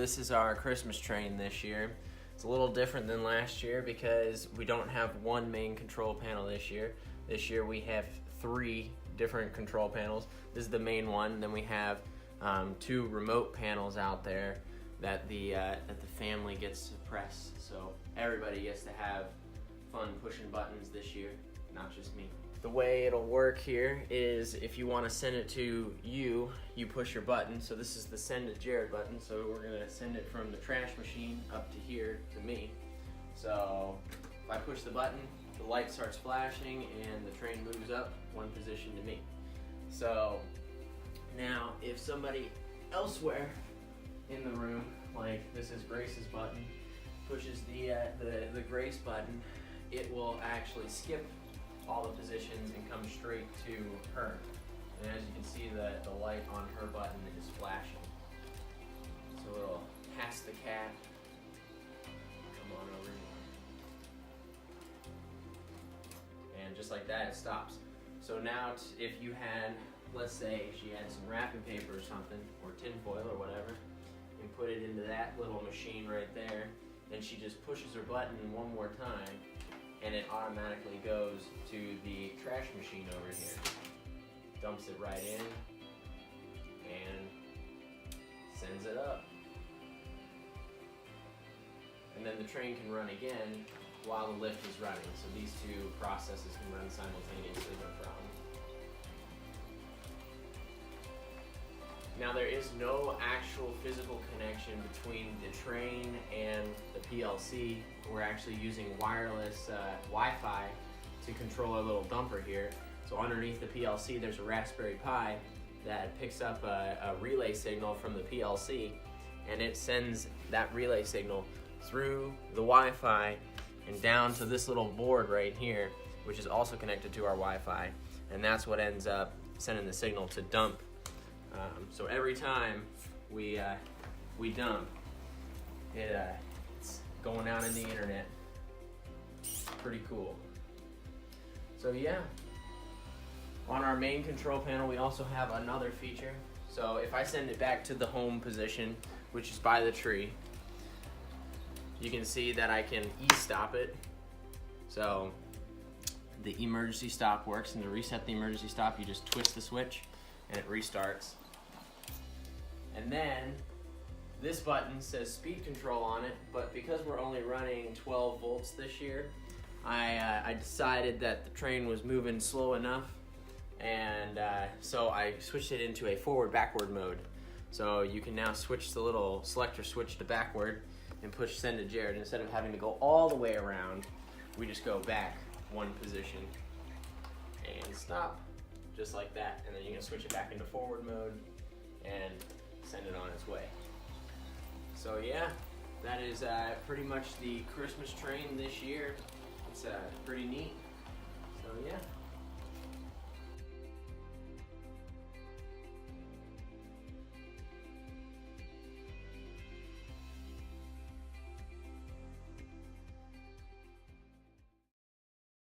this is our Christmas train this year. It's a little different than last year because we don't have one main control panel this year. This year we have 3 different control panels. This is the main one. Then we have 2 remote panels out there that the family gets to press. So everybody gets to have fun pushing buttons this year, not just me. The way it'll work here is if you want to send it to you push your button. So this is the send to Jared button. So we're gonna send it from the trash machine up to here to me. So if I push the button, the light starts flashing and the train moves up 1 position to me. So now if somebody elsewhere in the room, like this is Grace's button, pushes the Grace button, it will actually skip all the positions and come straight to her. And as you can see, the light on her button is flashing. So it'll pass the cat, come on over here. And just like that, it stops. So now if you had, let's say she had some wrapping paper or something, or tin foil or whatever, and put it into that little machine right there, then she just pushes her button 1 more time, and it automatically goes to the trash machine over here. Dumps it right in and sends it up. And then the train can run again while the lift is running. So these 2 processes can run simultaneously, no problem. Now there is no actual physical connection between the train and the PLC. We're actually using wireless Wi-Fi to control our little dumper here. So underneath the PLC there's a Raspberry Pi that picks up a relay signal from the PLC, and it sends that relay signal through the Wi-Fi and down to this little board right here, which is also connected to our Wi-Fi, and that's what ends up sending the signal to dump. So every time we dump, it's going out in the internet. Pretty cool. So yeah, on our main control panel we also have another feature. So if I send it back to the home position, which is by the tree, you can see that I can e-stop it. So the emergency stop works, and to reset the emergency stop you just twist the switch and it restarts. And then this button says speed control on it, but because we're only running 12 volts this year, I decided that the train was moving slow enough, and so I switched it into a forward-backward mode. So you can now switch the little selector switch to backward and push send to Jared. Instead of having to go all the way around, we just go back 1 position and stop, just like that. And then you can switch it back into forward mode and send it on its way. So yeah, that is pretty much the Christmas train this year. It's pretty neat. So yeah.